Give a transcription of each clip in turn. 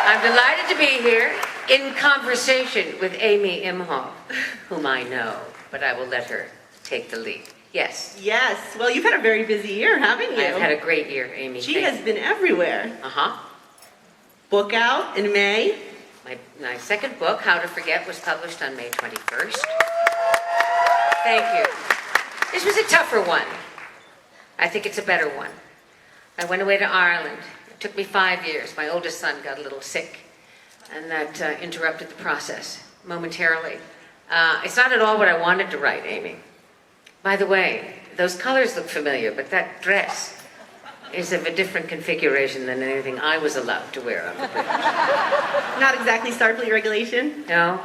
I'm delighted to be here in conversation with Amy Imhoff, whom I know, but I will let her take the lead. Yes. Yes. Well, you've had a very busy year, haven't you? I've had a great year, Amy. She has been everywhere. Uh-huh. Book out in May. My second book, How to Forget, was published on May 21st. Thank you. This was a tougher one. I think it's a better one. I went away to Ireland. It took me 5 years. My oldest son got a little sick, and that interrupted the process momentarily. It's not at all what I wanted to write, Amy. By the way, those colors look familiar, but that dress is of a different configuration than anything I was allowed to wear on the bridge. Not exactly Starfleet regulation. No.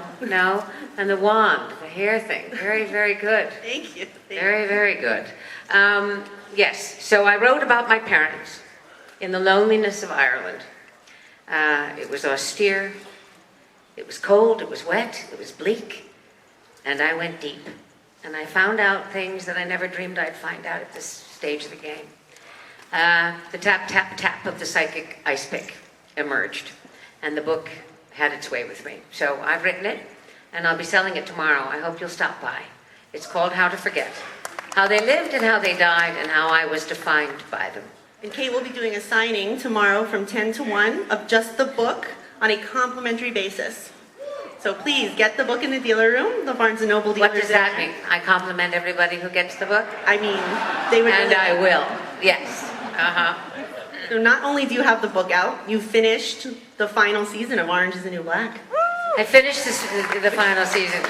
And the wand, the hair thing, very, very good. Thank you. Very, very good. Yes, so I wrote about my parents in the loneliness of Ireland. It was austere, it was cold, it was wet, it was bleak, and I went deep. And I found out things that I never dreamed I'd find out at this stage of the game. The tap, tap, tap of the psychic ice pick emerged, and the book had its way with me. So I've written it, and I'll be selling it tomorrow. I hope you'll stop by. It's called How to Forget. How they lived and how they died and how I was defined by them. And Kate will be doing a signing tomorrow from 10 to 1 of just the book on a complimentary basis. So please get the book in the dealer room, the Barnes & Noble dealers. What does that mean? I compliment everybody who gets the book? I mean, they would. And I will, yes. So not only do you have the book out, you finished the final season of Orange is the New Black. I finished the final season.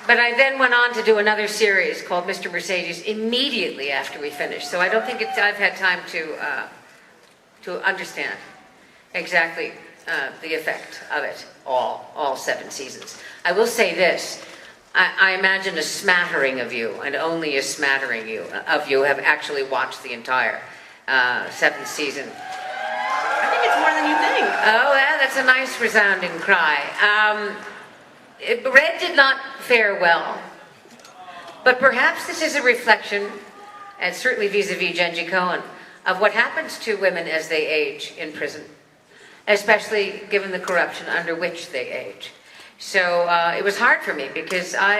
But I then went on to do another series called Mr. Mercedes immediately after we finished. So I don't think I've had time to understand exactly the effect of it all 7 seasons. I will say this. I imagine a smattering of you, and only a smattering of you have actually watched the entire 7th season. I think it's more than you think. Oh, yeah, that's a nice resounding cry. Red did not fare well, but perhaps this is a reflection, and certainly vis-a-vis Genji Cohen, of what happens to women as they age in prison, especially given the corruption under which they age. So it was hard for me because I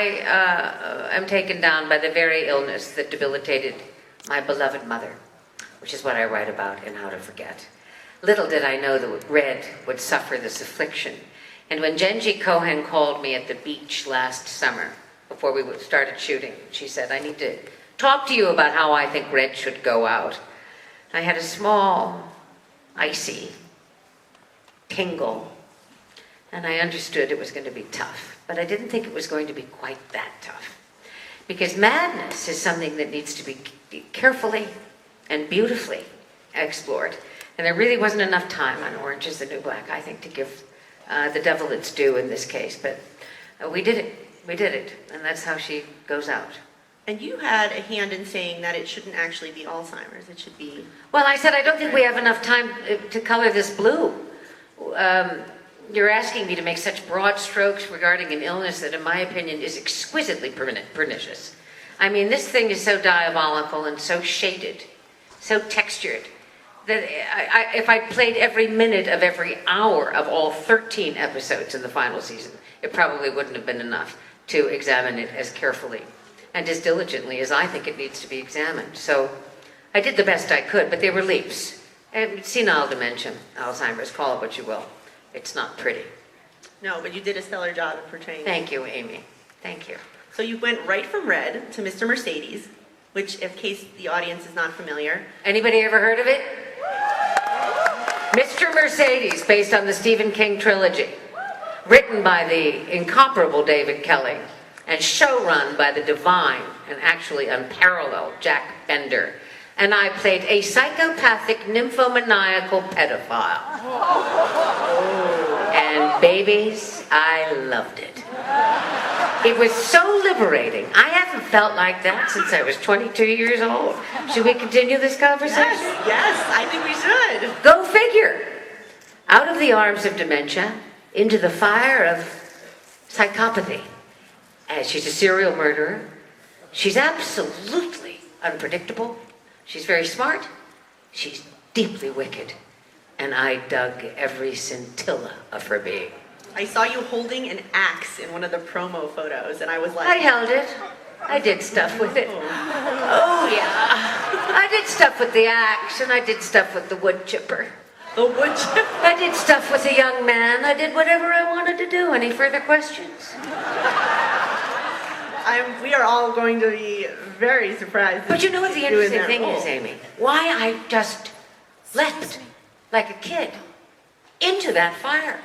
am taken down by the very illness that debilitated my beloved mother, which is what I write about in How to Forget. Little did I know that Red would suffer this affliction. And when Genji Cohen called me at the beach last summer, before we started shooting, she said, I need to talk to you about how I think Red should go out. I had a small, icy tingle, and I understood it was going to be tough. But I didn't think it was going to be quite that tough. Because madness is something that needs to be carefully and beautifully explored. And there really wasn't enough time on Orange is the New Black, I think, to give the devil its due in this case. But we did it. And that's how she goes out. And you had a hand in saying that it shouldn't actually be Alzheimer's. It should be... Well, I said, I don't think we have enough time to color this blue. You're asking me to make such broad strokes regarding an illness that, in my opinion, is exquisitely pernicious. I mean, this thing is so diabolical and so shaded, so textured, that if I played every minute of every hour of all 13 episodes in the final season, it probably wouldn't have been enough to examine it as carefully and as diligently as I think it needs to be examined. So I did the best I could, but they were leaps. Senile dementia, Alzheimer's, call it what you will. It's not pretty. No, but you did a stellar job in portraying it. Thank you, Amy. Thank you. So you went right from Red to Mr. Mercedes, which, in case the audience is not familiar... Anybody ever heard of it? Mr. Mercedes, based on the Stephen King trilogy, written by the incomparable David Kelly, and showrun by the divine and actually unparalleled Jack Bender. And I played a psychopathic, nymphomaniacal pedophile. And babies, I loved it. It was so liberating. I haven't felt like that since I was 22 years old. Should we continue this conversation? Yes, I think we should. Go figure. Out of the arms of dementia, into the fire of psychopathy. As she's a serial murderer. She's absolutely unpredictable. She's very smart. She's deeply wicked. And I dug every scintilla of her being. I saw you holding an axe in one of the promo photos, and I was like, I held it. I did stuff with it. Oh, yeah. I did stuff with the axe, and I did stuff with the wood chipper. the wood chipper. I did stuff with a young man. I did whatever I wanted to do. Any further questions? We are all going to be very surprised. But you know what the you in interesting that thing role. is, Amy? Why I just leapt like a kid into that fire.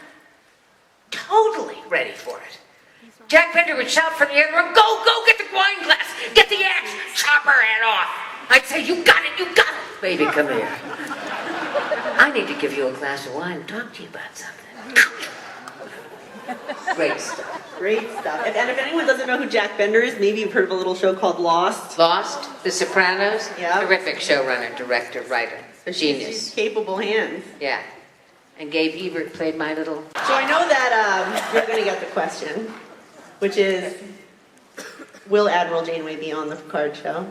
Totally ready for it. Jack Bender would shout from the other room, go, get the wine glass, get the axe, chop her head off. I'd say, you got it. Baby, come here. I need to give you a glass of wine and talk to you about something. Great stuff. Great stuff. And if anyone doesn't know who Jack Bender is, maybe you've heard of a little show called Lost. Lost, The Sopranos, Yeah. Terrific showrunner, director, writer, genius. She's capable hands. Yeah. And Gabe Ebert played my little... So I know that you're going to get the question, which is, will Admiral Janeway be on the Picard show?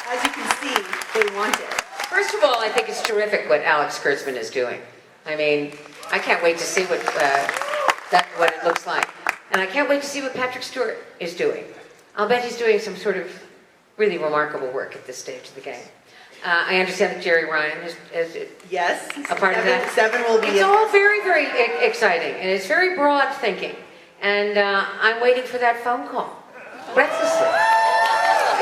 As you can see, they want it. First of all, I think it's terrific what Alex Kurtzman is doing. I mean, I can't wait to see what it looks like. And I can't wait to see what Patrick Stewart is doing. I'll bet he's doing some sort of really remarkable work at this stage of the game. I understand that Jerry Ryan is Yes. a part of that. Seven will be. It's all very, very exciting, and it's very broad thinking. And I'm waiting for that phone call, breathlessly.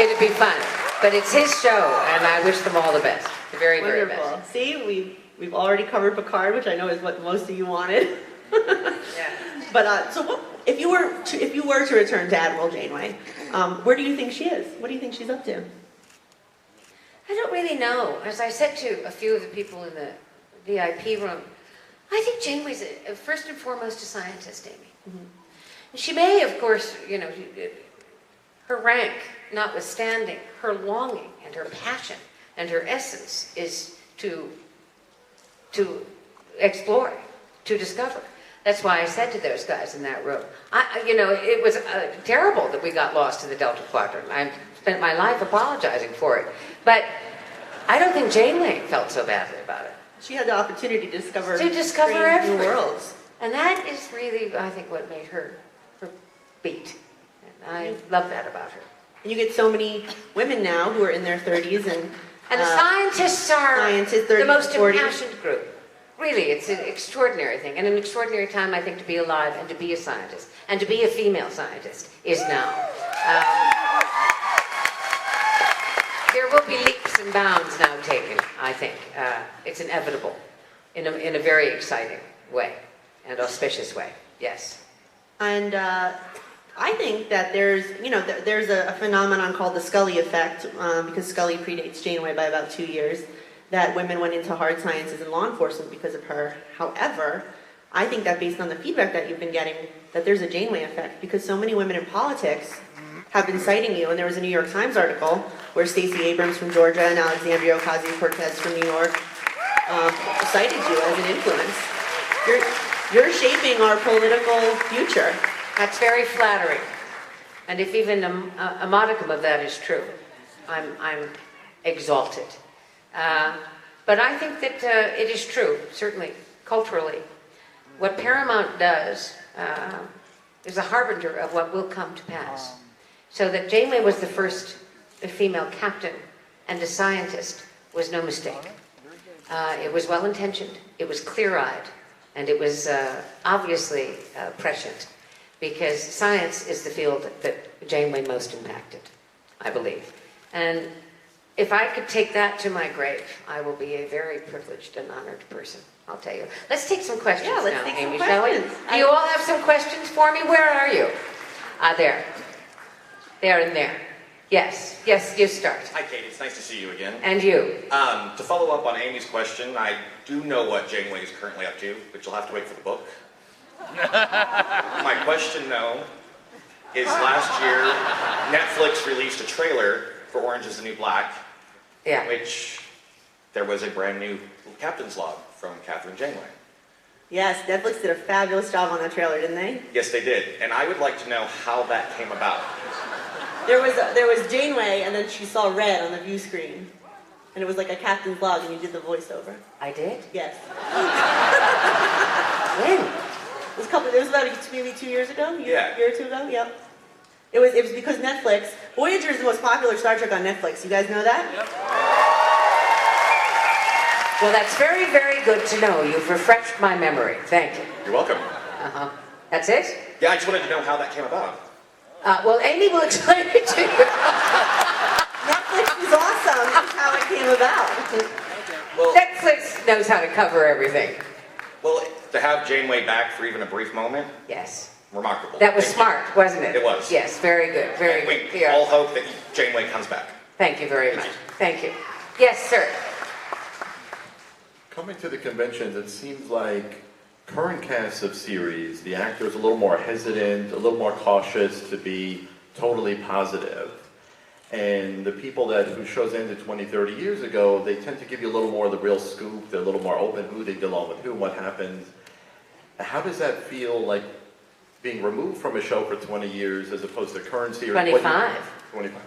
It'd be fun. But it's his show, and I wish them all the best. The very, very Wonderful. best. See, we've already covered Picard, which I know is what most of you wanted. Yeah. But so, if you were to return to Admiral Janeway, where do you think she is? What do you think she's up to? I don't really know. As I said to a few of the people in the VIP room, I think Janeway's first and foremost a scientist, Amy. Mm-hmm. She may, of course, her rank notwithstanding, her longing and her passion and her essence is to explore, to discover. That's why I said to those guys in that room, it was terrible that we got lost in the Delta Quadrant. I spent my life apologizing for it. But I don't think Janeway felt so badly about it. She had the opportunity to discover To discover strange new everything. worlds. And that is really, I think, what made her beat. And I love that about her. And you get so many women now who are in their 30s And the scientists are scientists, the 30s, most 40s. impassioned group. Really, it's an extraordinary thing. And an extraordinary time, I think, to be alive and to be a scientist. And to be a female scientist is now. There will be leaps and bounds now taken, I think. It's inevitable in a very exciting way and auspicious way, yes. And I think that there's a phenomenon called the Scully effect, because Scully predates Janeway by about 2 years, that women went into hard sciences and law enforcement because of her. However, I think that based on the feedback that you've been getting, that there's a Janeway effect, because so many women in politics have been citing you, and there was a New York Times article where Stacey Abrams from Georgia and Alexandria Ocasio-Cortez from New York cited you as an influence. You're shaping our political future. That's very flattering. And if even a modicum of that is true, I'm exalted. But I think that it is true, certainly, culturally. What Paramount does is a harbinger of what will come to pass. So that Janeway was the first female captain and a scientist was no mistake. It was well-intentioned, it was clear-eyed, and it was obviously prescient, because science is the field that Janeway most impacted, I believe. And if I could take that to my grave, I will be a very privileged and honored person, I'll tell you. Let's take some questions Yeah, let's now, take some Amy, shall we? questions. Do you all have some questions for me? Where are you? There. There and there. Yes, you start. Hi, Kate. It's nice to see you again. And you. To follow up on Amy's question, I do know what Janeway is currently up to, but you'll have to wait for the book. My question, though, is last year, Netflix released a trailer for Orange is the New Black, Yeah. in which there was a brand new captain's log from Catherine Janeway. Yes, Netflix did a fabulous job on that trailer, didn't they? Yes, they did. And I would like to know how that came about. There was Janeway, and then she saw red on the view screen, and it was like a captain's log, and you did the voiceover. I did? Yes. When? It was about maybe 2 years ago. Yeah. A year or two ago. Yep. It was because Netflix. Voyager is the most popular Star Trek on Netflix. You guys know that? Yep. Well, that's very, very good to know. You've refreshed my memory. Thank you. You're welcome. Uh-huh. That's it? Yeah, I just wanted to know how that came about. Well, Amy will explain it to you. Netflix is awesome. That's how it came about. Well, Netflix knows how to cover everything. well, to have Janeway back for even a brief moment, Yes. remarkable. That was Thank you. smart, wasn't it? It was. Yes, very good, very And good. we all hope that Janeway comes back. Thank you very much. Thank you. Yes, sir. Coming to the conventions, it seems like current casts of series, the actors are a little more hesitant, a little more cautious to be totally positive. And the people who shows ended 20, 30 years ago, they tend to give you a little more of the real scoop. They're a little more open, who they get along with who, what happens. How does that feel like being removed from a show for 20 years as opposed to current series? 25. 25.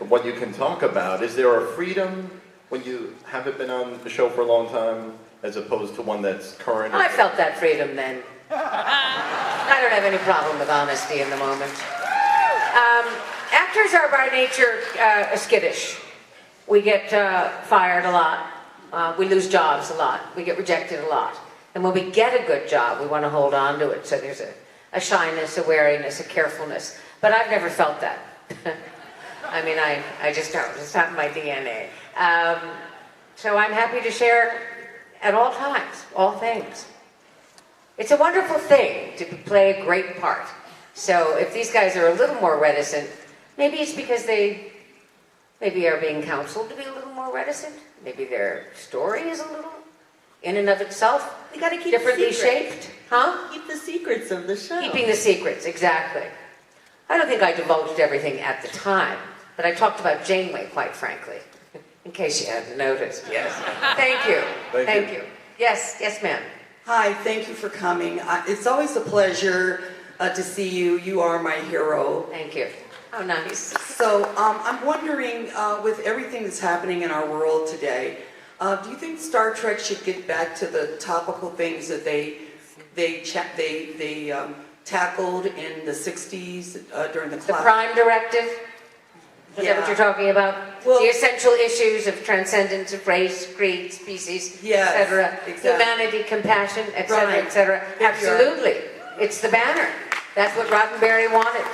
What you can talk about, is there a freedom when you haven't been on the show for a long time as opposed to one that's current? I felt that freedom then. I don't have any problem with honesty in the moment. Actors are by nature skittish. We get fired a lot. We lose jobs a lot. We get rejected a lot. And when we get a good job, we want to hold on to it. So there's a shyness, a wariness, a carefulness. But I've never felt that. I mean, I just don't. It's not in my DNA. So I'm happy to share at all times, all things. It's a wonderful thing to play a great part. So if these guys are a little more reticent, maybe it's because they maybe are being counseled to be a little more reticent. Maybe their story is a little, in and of itself, You got to keep differently the secrets. shaped. Huh? Keep the secrets of the show. Keeping the secrets, exactly. I don't think I divulged everything at the time, but I talked about Janeway, quite frankly, in case you hadn't noticed. Yes. Thank you. Thank you. Yes, yes, ma'am. Hi, thank you for coming. It's always a pleasure to see you. You are my hero. Thank you. Oh, nice. So I'm wondering, with everything that's happening in our world today, do you think Star Trek should get back to the topical things that they tackled in the 60s during the The Prime Directive? Is that what you're talking about? Well- The essential issues of transcendence of race, creed, species, Yes, etc. exactly. Humanity, compassion, etc., Right. etc. Absolutely. It's the banner. That's what Roddenberry wanted.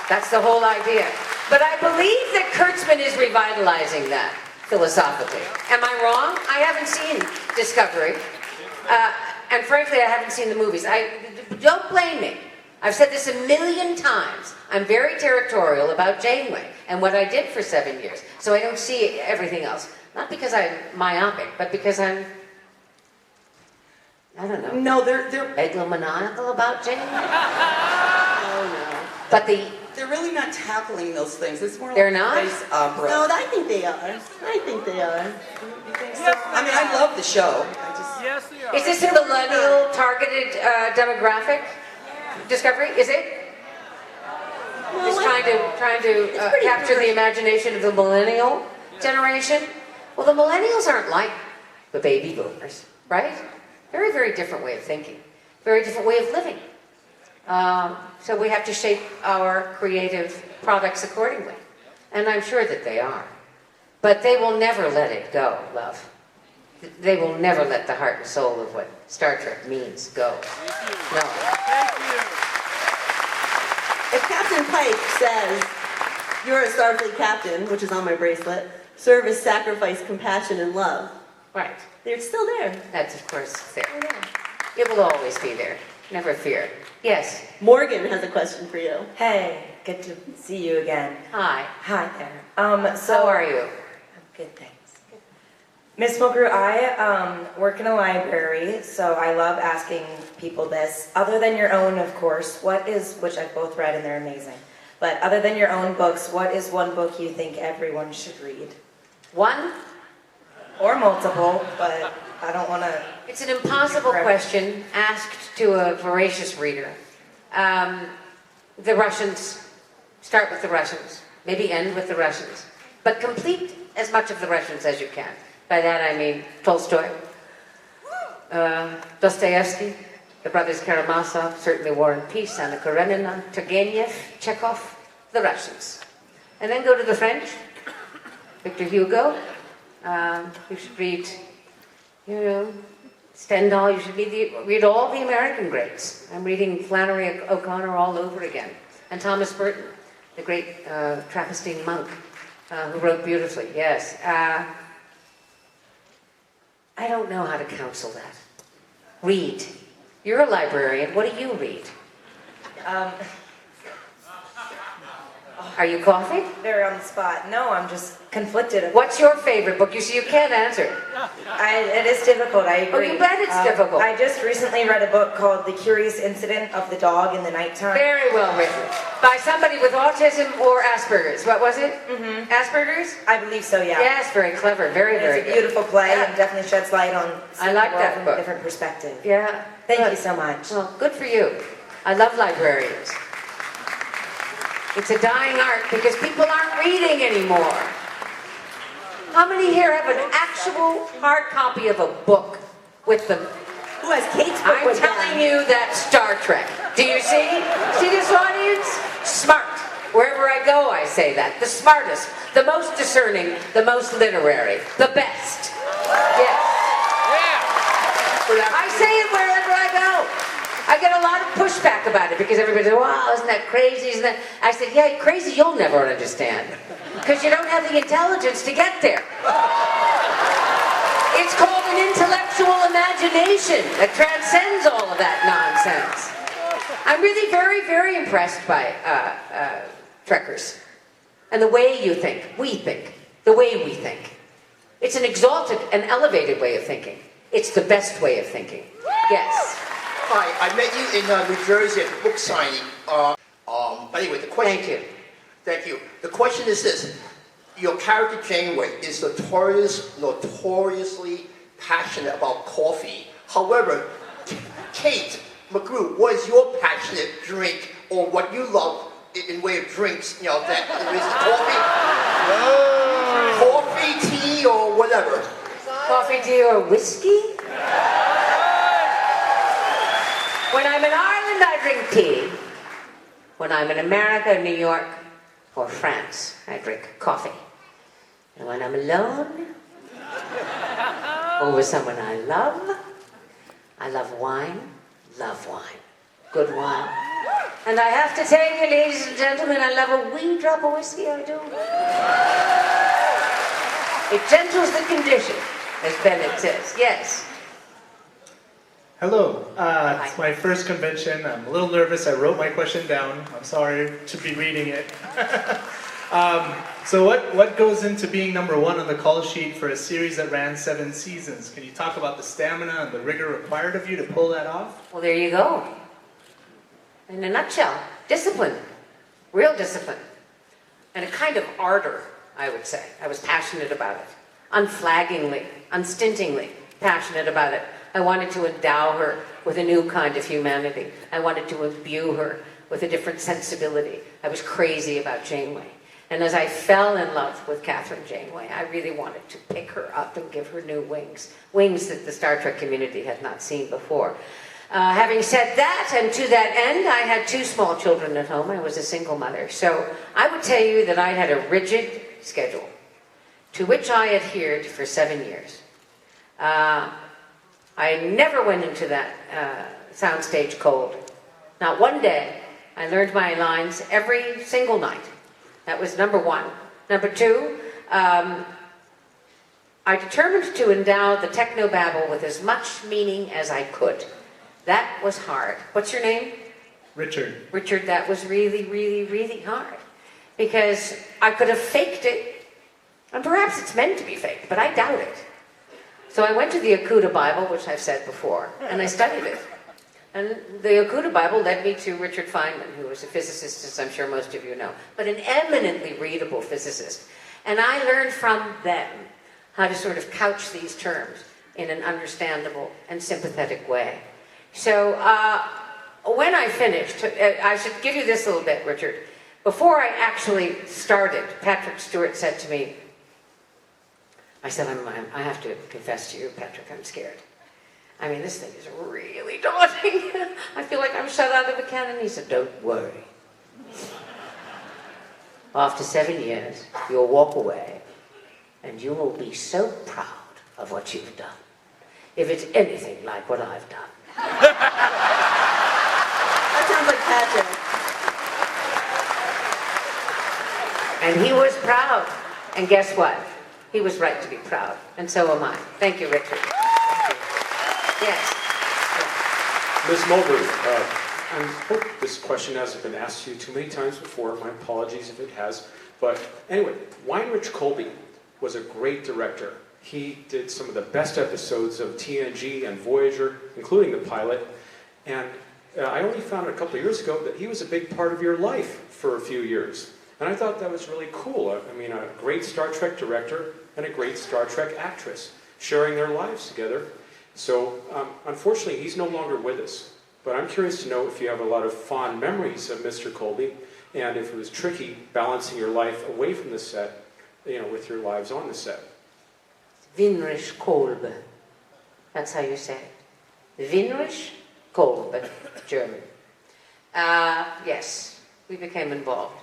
That's the whole idea. But I believe that Kurtzman is revitalizing that philosophically. Am I wrong? I haven't seen Discovery. And frankly, I haven't seen the movies. Don't blame me. I've said this a million times. I'm very territorial about Janeway and what I did for 7 years. So I don't see everything else. Not because I'm myopic, but because I don't know, No, they're megalomaniacal about Janeway? Oh, no. But they're really not tackling those things. It's more They're like not? space opera. No, I think they are. I think they are. You think so? I mean, I love the show. Yes, they are. is this a millennial targeted demographic? Discovery? Is it? Well, It's trying to It's pretty capture the diverse. imagination of the millennial generation. Well, the millennials aren't like the baby boomers, right? Very, very different way of thinking. Very different way of living. So we have to shape our creative products accordingly. And I'm sure that they are. But they will never let it go, love. They will never let the heart and soul of what Star Trek means go. No. Thank you. If Captain Pike says, "You're a Starfleet captain," which is on my bracelet, service, sacrifice, compassion, and love, Right. they're still there. That's, of course, there. It will always be there. Never fear. Yes. Morgan has a question for you. Hey, good to see you again. Hi. Hi there. So How are you? I'm good, thanks. Miss Mulgrew, I work in a library, so I love asking people this. Other than your own, of course, which I've both read and they're amazing, but other than your own books, what is one book you think everyone should read? One? Or multiple, but I don't want to... It's an impossible question asked to a voracious reader. The Russians Start with the Russians, maybe end with the Russians, but complete as much of the Russians as you can. By that I mean Tolstoy, Dostoevsky, the brothers Karamazov, certainly War and Peace, Anna Karenina, Turgenev, Chekhov, the Russians. And then go to the French, Victor Hugo. You should read, Stendhal. You should read all the American greats. I'm reading Flannery O'Connor all over again. And Thomas Burton, the great Trappistine monk who wrote beautifully. Yes. I don't know how to counsel that. Read. You're a librarian. What do you read? Are you coughing? Very on the spot. No, I'm just conflicted. What's your favorite book? You see, you can't answer. It is difficult, I agree. Oh, you bet it's difficult. I just recently read a book called The Curious Incident of the Dog in the Nighttime. Very well written. By somebody with autism or Asperger's. What was it? Mm-hmm. Asperger's? I believe so, yeah. Yes, very clever. Very, very It's a good. beautiful play Yeah. and definitely sheds light on I like the world that from book. a different perspective. Yeah. Thank Good. you so much. Well, good for you. I love librarians. It's a dying art because people aren't reading anymore. How many here have an actual hard copy of a book with them? Who has Kate's book I'm with telling them? you that Star Trek. Do you see? See this audience? Smart. Wherever I go, I say that. The smartest, the most discerning, the most literary, the best. Yes. I say it wherever I go. I get a lot of pushback about it because everybody says, wow, isn't that crazy? Isn't that? I said, yeah, crazy you'll never understand because you don't have the intelligence to get there. It's called an intellectual imagination that transcends all of that nonsense. I'm really very, very impressed by Trekkers and the way you think, we think, the way we think. It's an exalted and elevated way of thinking. It's the best way of thinking. Yes. Hi, I met you in New Jersey at the book signing. Anyway, the question. Thank you. Thank you. The question is this: your character Janeway is notoriously passionate about coffee. However, Kate Mulgrew, what is your passionate drink or what you love in way of drinks? You know, that is coffee, tea, or whatever. Coffee, tea, or whiskey? When I'm in Ireland, I drink tea. When I'm in America, New York, or France, I drink coffee. And when I'm alone, or with someone I love wine, good wine. And I have to tell you, ladies and gentlemen, I love a wee drop of whiskey, I do. It gentles the condition, as Bennett says, yes. Hello, it's my first convention. I'm a little nervous. I wrote my question down. I'm sorry to be reading it. So what goes into being number one on the call sheet for a series that ran 7 seasons? Can you talk about the stamina and the rigor required of you to pull that off? Well, there you go. In a nutshell, discipline, real discipline, and a kind of ardor, I would say. I was passionate about it, unflaggingly, unstintingly passionate about it. I wanted to endow her with a new kind of humanity. I wanted to imbue her with a different sensibility. I was crazy about Janeway. And as I fell in love with Catherine Janeway, I really wanted to pick her up and give her new wings. Wings that the Star Trek community had not seen before. Having said that, and to that end, I had 2 small children at home. I was a single mother. So I would tell you that I had a rigid schedule to which I adhered for 7 years. I never went into that soundstage cold. Not one day. I learned my lines every single night. That was number 1. Number 2, I determined to endow the technobabble with as much meaning as I could. That was hard. What's your name? Richard. Richard, that was really, really, really hard. Because I could have faked it, and perhaps it's meant to be faked, but I doubt it. So I went to the Okuda Bible, which I've said before, and I studied it. And the Okuda Bible led me to Richard Feynman, who was a physicist, as I'm sure most of you know, but an eminently readable physicist. And I learned from them how to sort of couch these terms in an understandable and sympathetic way. So when I finished, I should give you this little bit, Richard. Before I actually started, Patrick Stewart said to me, I said, I have to confess to you, Patrick, I'm scared. I mean, this thing is really daunting. I feel like I'm shut out of a cannon. He said, don't worry. After 7 years, you'll walk away, and you will be so proud of what you've done, if it's anything like what I've done. That sounds like Patrick. And he was proud. And guess what? He was right to be proud. And so am I. Thank you, Richard. Thank you. Yes. Ms. Mulgrew, I hope this question hasn't been asked to you too many times before. My apologies if it has. But anyway, Weinrich Colby was a great director. He did some of the best episodes of TNG and Voyager, including the pilot. And I only found a couple of years ago that he was a big part of your life for a few years. And I thought that was really cool. I mean, a great Star Trek director and a great Star Trek actress sharing their lives together. So, unfortunately, he's no longer with us. But I'm curious to know if you have a lot of fond memories of Mr. Colby, and if it was tricky balancing your life away from the set, with your lives on the set. Weinrich Kolbe. That's how you say it. Weinrich Kolbe, German. Yes, we became involved.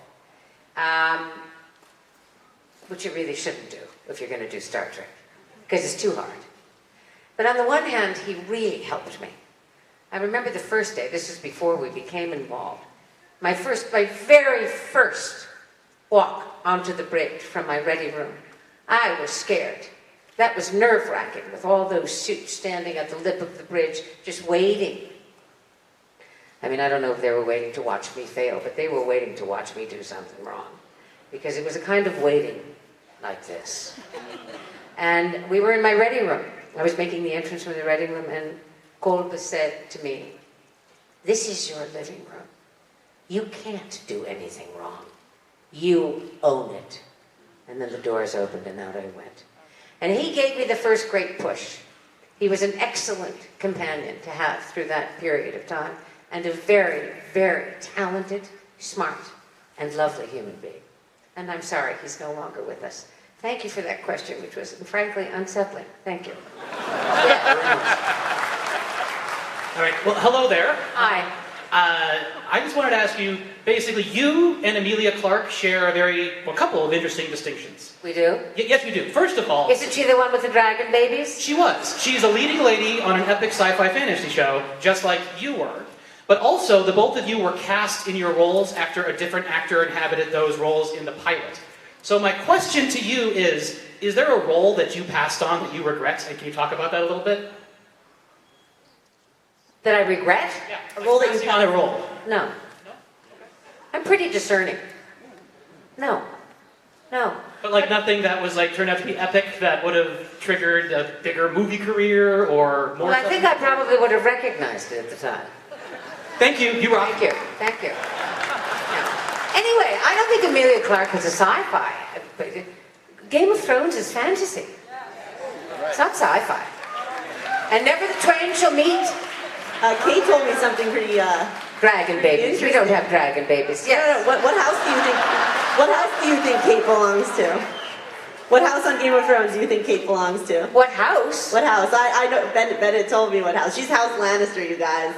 Which you really shouldn't do if you're going to do Star Trek, because it's too hard. But on the one hand, he really helped me. I remember the first day, this is before we became involved, my very first walk onto the bridge from my ready room. I was scared. That was nerve-wracking, with all those suits standing at the lip of the bridge, just waiting. I mean, I don't know if they were waiting to watch me fail, but they were waiting to watch me do something wrong. Because it was a kind of waiting like this. And we were in my ready room. I was making the entrance from the ready room, and Kolbe said to me, this is your living room. You can't do anything wrong. You own it. And then the doors opened, and out I went. And he gave me the first great push. He was an excellent companion to have through that period of time, and a very, very talented, smart, and lovely human being. And I'm sorry he's no longer with us. Thank you for that question, which was, frankly, unsettling. Thank you. All right, well, hello there. Hi. I just wanted to ask you, basically, you and Emilia Clarke share a couple of interesting distinctions. We do? Yes, we do. First of all... Isn't she the one with the dragon babies? She was. She's a leading lady on an epic sci-fi fantasy show, just like you were. But also, the both of you were cast in your roles after a different actor inhabited those roles in the pilot. So my question to you is there a role that you passed on that you regret? And can you talk about that a little bit? That I regret? Yeah. A role that you passing on a role. No. I'm pretty discerning. No. But like nothing that was turned out to be epic that would have triggered a bigger movie career or more. Well, I think I probably would have recognized it at the time. Thank you. You rock. Thank you. Yeah. Anyway, I don't think Emilia Clarke was a sci-fi. Game of Thrones is fantasy. It's not sci-fi. And never the twain shall meet. Kate told me something pretty Dragon babies. We don't have dragon babies. Yes. No. What house do you think? What house do you think Kate belongs to? What house on Game of Thrones do you think Kate belongs to? What house? What house? I know. Bennett told me what house. She's House Lannister, you guys.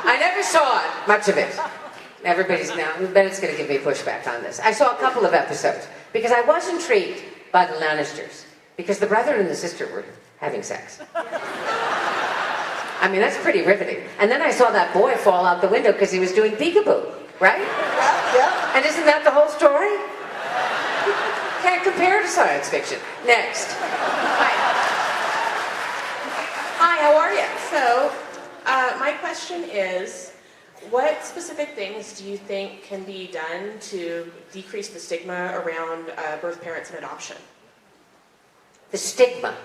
I never saw it, much of it. Bennett's going to give me pushback on this. I saw a couple of episodes because I was intrigued by the Lannisters because the brother and the sister were having sex. I mean, that's pretty riveting. And then I saw that boy fall out the window because he was doing peekaboo, right? Yeah. And isn't that the whole story? Can't compare to science fiction. Next. Hi, how are you? So, my question is, what specific things do you think can be done to decrease the stigma around birth parents and adoption? The stigma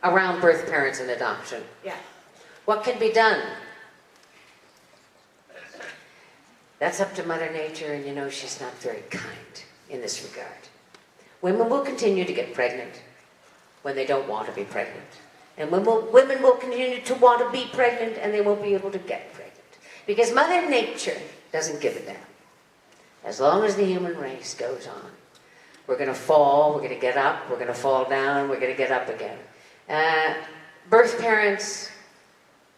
around birth parents and adoption. Yeah. What can be done? That's up to Mother Nature, and she's not very kind in this regard. Women will continue to get pregnant when they don't want to be pregnant. And women will continue to want to be pregnant, and they won't be able to get pregnant. Because Mother Nature doesn't give a damn. as long as the human race goes on. We're going to fall, we're going to get up, we're going to fall down, we're going to get up again. Birth parents,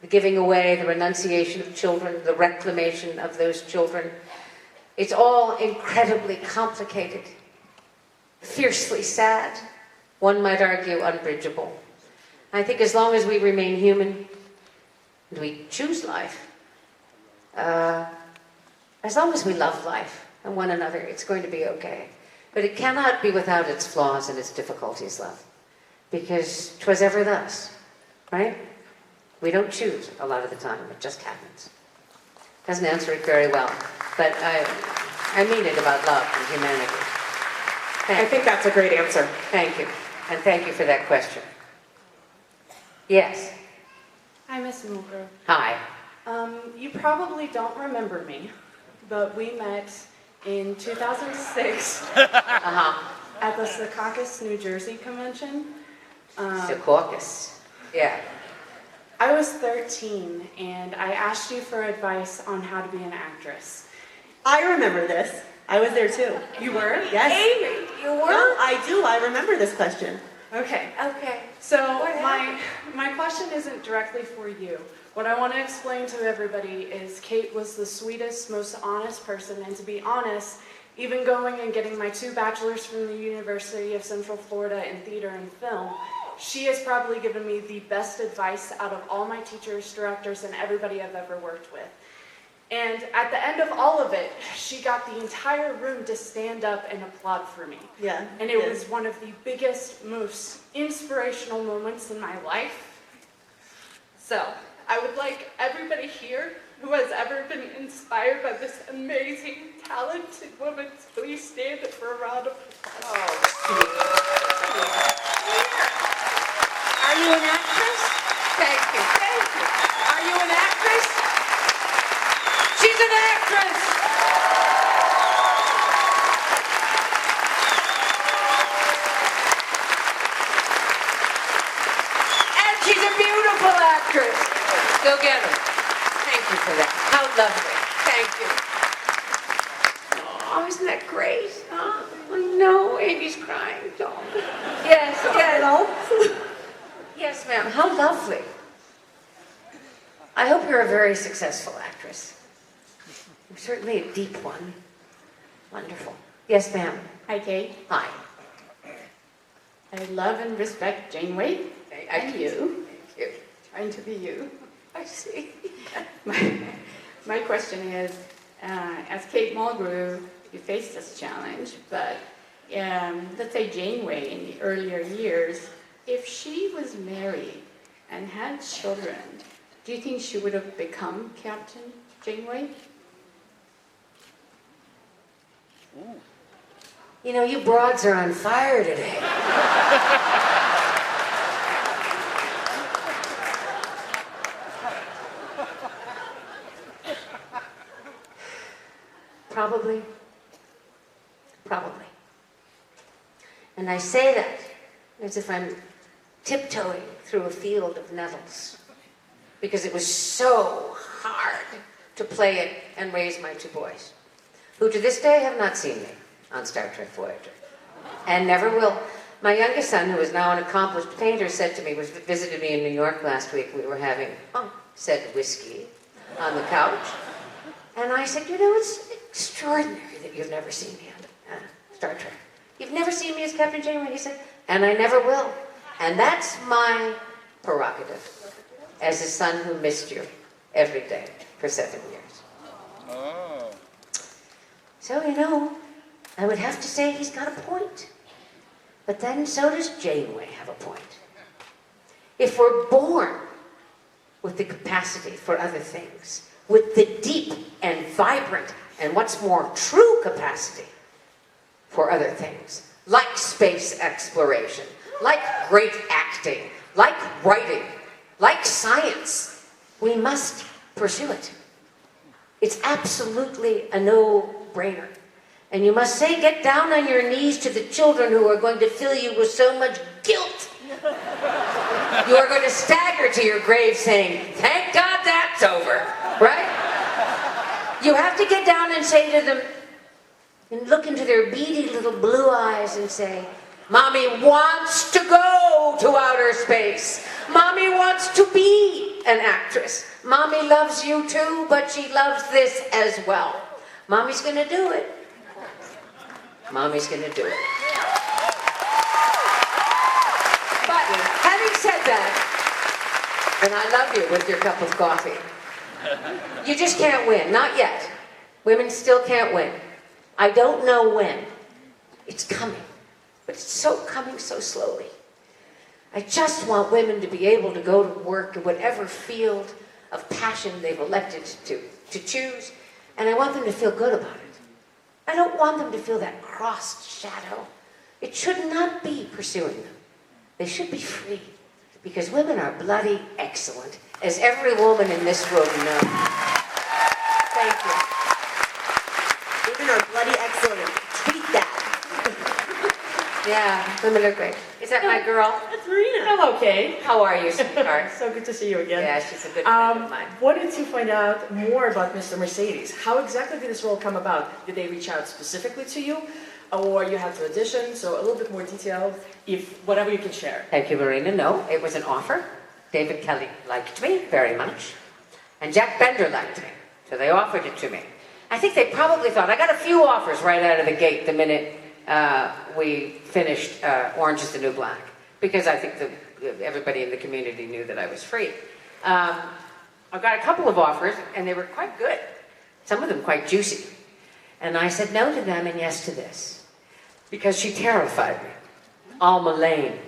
the giving away, the renunciation of children, the reclamation of those children, it's all incredibly complicated, fiercely sad, one might argue unbridgeable. I think as long as we remain human, and we choose life, as long as we love life and one another, it's going to be okay. But it cannot be without its flaws and its difficulties, love. Because 'twas ever thus, right? We don't choose a lot of the time, it just happens. Doesn't answer it very well, but I mean it about love and humanity. I think that's a great answer. Thank you, and thank you for that question. Yes. Hi, Miss Mulgrew. Hi. You probably don't remember me, but we met in 2006 at the Secaucus, New Jersey convention. Secaucus. Yeah. I was 13, and I asked you for advice on how to be an actress. I remember this. I was there too. You were? Yes. Amy, you were? No, I do. I remember this question. Okay. Okay. So my question isn't directly for you. What I want to explain to everybody is Kate was the sweetest, most honest person, and to be honest, even going and getting my 2 bachelors from the University of Central Florida in theater and film, she has probably given me the best advice out of all my teachers, directors, and everybody I've ever worked with. And at the end of all of it, she got the entire room to stand up and applaud for me. Yeah. And it was one of the biggest, most inspirational moments in my life. So, I would like everybody here who has ever been inspired by this amazing, talented woman to please stand up for a round of applause. Are you an actress? Thank you. Thank you. Are you an actress? She's an actress! And she's a beautiful actress. Go get her. Thank you for that. How lovely. Thank you. Oh, isn't that great? Oh, no, Amy's crying. Oh. Yes, yes. Yes, ma'am. How lovely. I hope you're a very successful actress. You're certainly a deep one. Wonderful. Yes, ma'am. Hi, Kate. Hi. I love and respect Janeway and you. Thank you. Trying to be you. I see. My question is, as Kate Mulgrew, you faced this challenge, but let's say Janeway in the earlier years, if she was married and had children, do you think she would have become Captain Janeway? You know, you broads are on fire today. Probably. Probably. And I say that as if I'm tiptoeing through a field of nettles, because it was so hard to play it and raise my 2 boys, who to this day have not seen me on Star Trek Voyager, and never will. My youngest son, who is now an accomplished painter, said to me, visited me in New York last week, we were having said whiskey on the couch, and I said, you know, it's extraordinary that you've never seen me on Star Trek. You've never seen me as Captain Janeway? He said, and I never will. And that's my prerogative as a son who missed you every day for 7 years. Oh. So, you know, I would have to say he's got a point. But then so does Janeway have a point. If we're born with the capacity for other things, with the deep and vibrant and what's more, true capacity for other things, like space exploration, like great acting, like writing, like science, we must pursue it. It's absolutely a no-brainer. And you must say, get down on your knees to the children who are going to fill you with so much guilt. You are going to stagger to your grave saying, thank God that's over, right? You have to get down and say to them, and look into their beady little blue eyes and say, Mommy wants to go to outer space. Mommy wants to be an actress. Mommy loves you too, but she loves this as well. Mommy's gonna do it. Mommy's gonna do it. But having said that, and I love you with your cup of coffee, you just can't win, not yet. Women still can't win. I don't know when. It's coming, but it's so coming so slowly. I just want women to be able to go to work in whatever field of passion they've elected to choose, and I want them to feel good about it. I don't want them to feel that crossed shadow. It should not be pursuing them. They should be free, because women are bloody excellent, as every woman in this room knows. Thank you. Women are bloody excellent. Tweet that. Yeah, women are great. Is that my girl? That's Marina. Hello, Kate. How are you, sweetheart? So good to see you again. Yeah, she's a good friend of mine. Wanted to find out more about Mr. Mercedes. How exactly did this role come about? Did they reach out specifically to you, or you had to audition? So a little bit more detail, if whatever you can share. Thank you, Marina. No, it was an offer. David Kelly liked me very much, and Jack Bender liked me, so they offered it to me. I think they probably thought, I got a few offers right out of the gate the minute we finished Orange is the New Black, because I think everybody in the community knew that I was free. I got a couple of offers, and they were quite good. Some of them quite juicy. And I said no to them and yes to this, because she terrified me. Alma Lane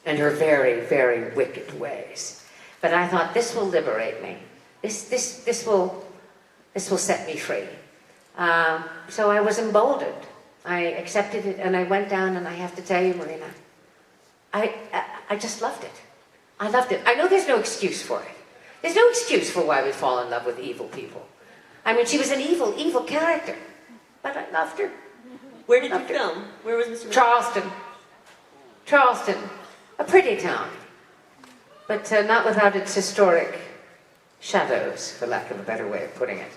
and her very, very wicked ways. But I thought, this will liberate me. This will set me free. So I was emboldened. I accepted it, and I went down, and I have to tell you, Marina, I just loved it. I loved it. I know there's no excuse for it. There's no excuse for why we fall in love with evil people. I mean, she was an evil, evil character, but I loved her. Where did you film? Where was Mr. Charleston. Charleston, a pretty town, but not without its historic shadows, for lack of a better way of putting it,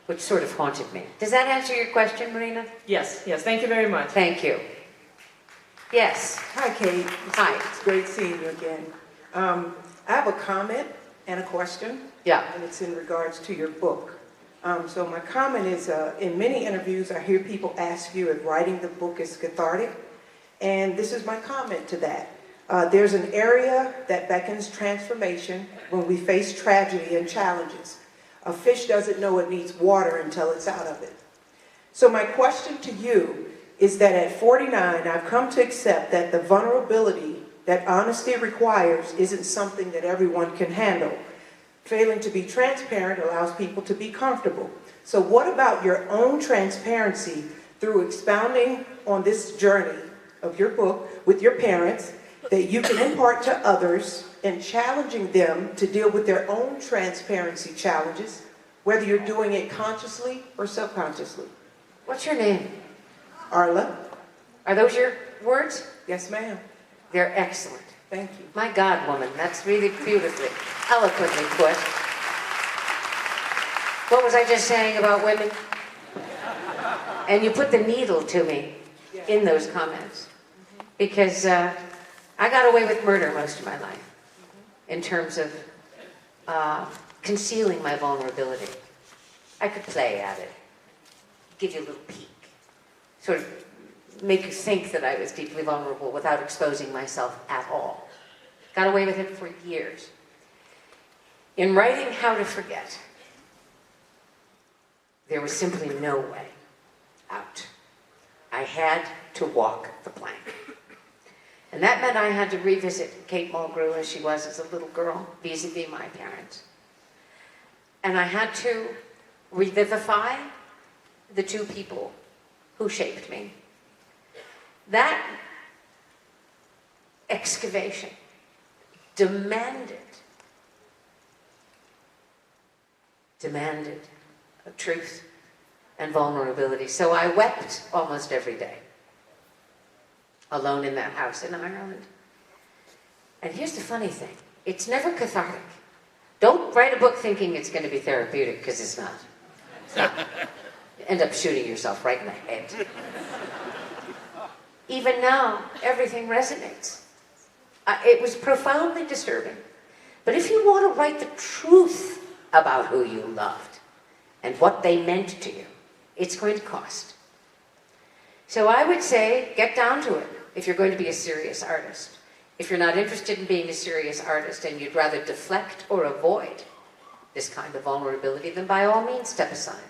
which sort of haunted me. Does that answer your question, Marina? Yes, thank you very much. Thank you. Yes. Hi, Kate. Hi. It's great seeing you again. I have a comment and a question. Yeah. And it's in regards to your book. So my comment is, in many interviews, I hear people ask you if writing the book is cathartic. And this is my comment to that. There's an area that beckons transformation when we face tragedy and challenges. A fish doesn't know it needs water until it's out of it. So my question to you is that at 49, I've come to accept that the vulnerability that honesty requires isn't something that everyone can handle. Failing to be transparent allows people to be comfortable. So what about your own transparency through expounding on this journey of your book with your parents that you can impart to others and challenging them to deal with their own transparency challenges, whether you're doing it consciously or subconsciously? What's your name? Arla. Are those your words? Yes, ma'am. They're excellent. Thank you. My God, woman, that's really beautifully, eloquently put. What was I just saying about women? And you put the needle to me in those comments. Because I got away with murder most of my life in terms of concealing my vulnerability. I could play at it, give you a little peek, sort of make you think that I was deeply vulnerable without exposing myself at all. Got away with it for years. In writing How to Forget, there was simply no way out. I had to walk the plank. And that meant I had to revisit Kate Mulgrew as she was as a little girl, vis-a-vis my parents. And I had to revivify the two people who shaped me. That excavation demanded of truth and vulnerability. So I wept almost every day, alone in that house in Ireland. And here's the funny thing, it's never cathartic. Don't write a book thinking it's going to be therapeutic, because it's not. It's not. You end up shooting yourself right in the head. Even now, everything resonates. It was profoundly disturbing. But if you want to write the truth about who you loved and what they meant to you, it's going to cost. So I would say, get down to it if you're going to be a serious artist. If you're not interested in being a serious artist and you'd rather deflect or avoid this kind of vulnerability, then by all means step aside.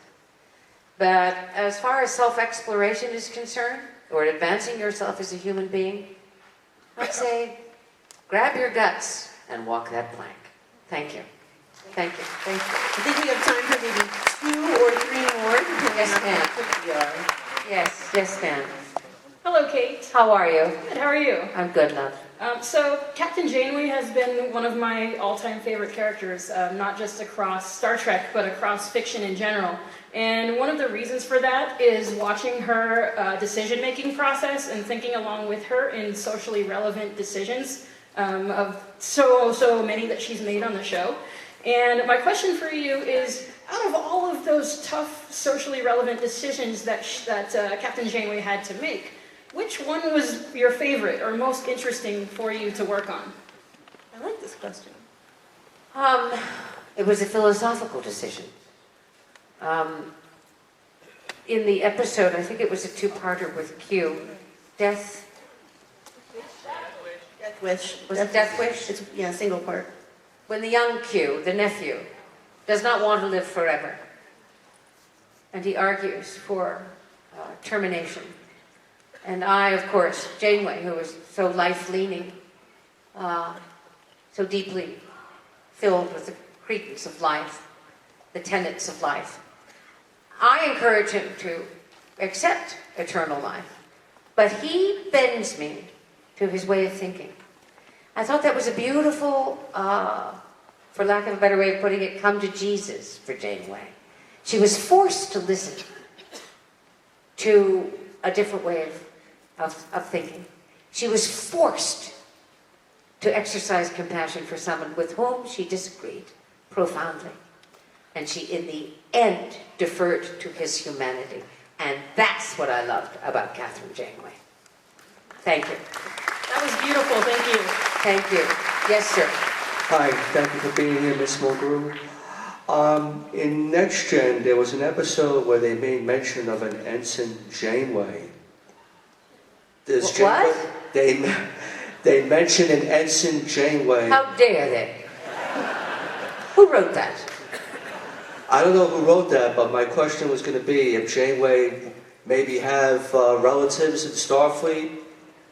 But as far as self-exploration is concerned, or advancing yourself as a human being, I'd say, grab your guts and walk that plank. Thank you. Thank you. Thank you. I think we have time for maybe 2 or 3 more. Yes, ma'am. Yes, yes, ma'am. Hello, Kate. How are you? Good, how are you? I'm good, love. So, Captain Janeway has been one of my all-time favorite characters, not just across Star Trek, but across fiction in general. And one of the reasons for that is watching her decision-making process and thinking along with her in socially relevant decisions of so many that she's made on the show. And my question for you is, out of all of those tough, socially relevant decisions that Captain Janeway had to make, which one was your favorite or most interesting for you to work on? I like this question. It was a philosophical decision. In the episode, I think it was a 2-parter with Q, Death Wish. Was it Death Wish? It's, yeah, single part. When the young Q, the nephew, does not want to live forever, and he argues for termination. And I, of course, Janeway, who was so life-leaning, so deeply filled with the credence of life, the tenets of life, I encourage him to accept eternal life. But he bends me to his way of thinking. I thought that was a beautiful, for lack of a better way of putting it, come to Jesus for Janeway. She was forced to listen to a different way of thinking. She was forced to exercise compassion for someone with whom she disagreed profoundly. And she, in the end, deferred to his humanity. And that's what I loved about Catherine Janeway. Thank you. That was beautiful, thank you. Thank you. Yes, sir. Hi, thank you for being here, Miss Mulgrew. In Next Gen, there was an episode where they made mention of an Ensign Janeway. What? They mentioned an Ensign Janeway. How dare they? Who wrote that? I don't know who wrote that, but my question was going to be if Janeway maybe have relatives in Starfleet.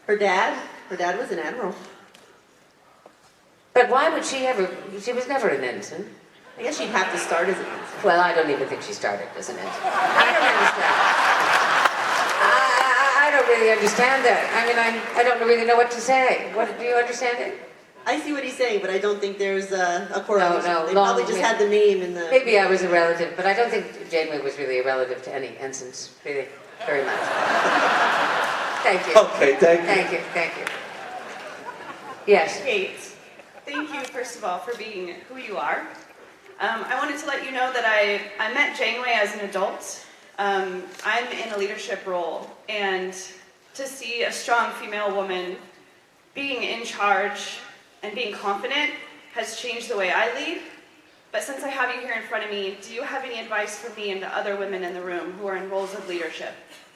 Her dad was an admiral. But why would she ever, she was never an ensign. I guess she'd have to start as an ensign. Well, I don't even think she started as an ensign. I don't understand. I don't really understand that. I mean, I don't really know what to say. What, do you understand it? I see what he's saying, but I don't think there's a correlation. No, They probably just had the name in the... Maybe I was a relative, but I don't think Janeway was really a relative to any ensigns, really, very much. Thank you. Okay, thank you. Thank you, thank you. Yes. Kate, thank you, first of all, for being who you are. I wanted to let you know that I met Janeway as an adult. I'm in a leadership role, and to see a strong female woman being in charge and being confident has changed the way I lead. But since I have you here in front of me, do you have any advice for me and the other women in the room who are in roles of leadership?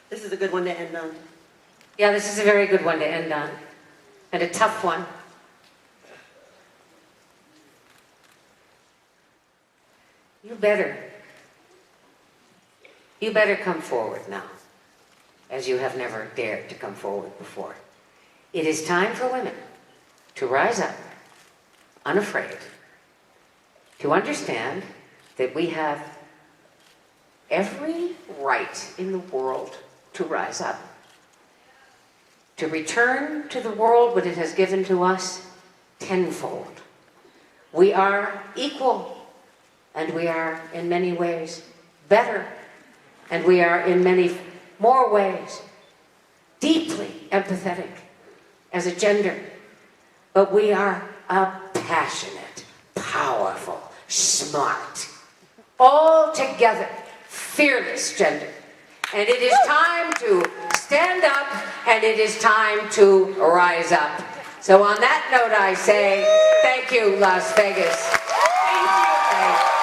This is a good one to end on. Yeah, this is a very good one to end on. And a tough one. You better come forward now, as you have never dared to come forward before. It is time for women to rise up, unafraid, to understand that we have every right in the world to rise up, to return to the world what it has given to us tenfold. We are equal, and we are in many ways better, and we are in many more ways deeply empathetic as a gender. But we are a passionate, powerful, smart, all together fearless gender. And it is time to stand up, and it is time to rise up. So on that note, I say, thank you, Las Vegas. Thank you.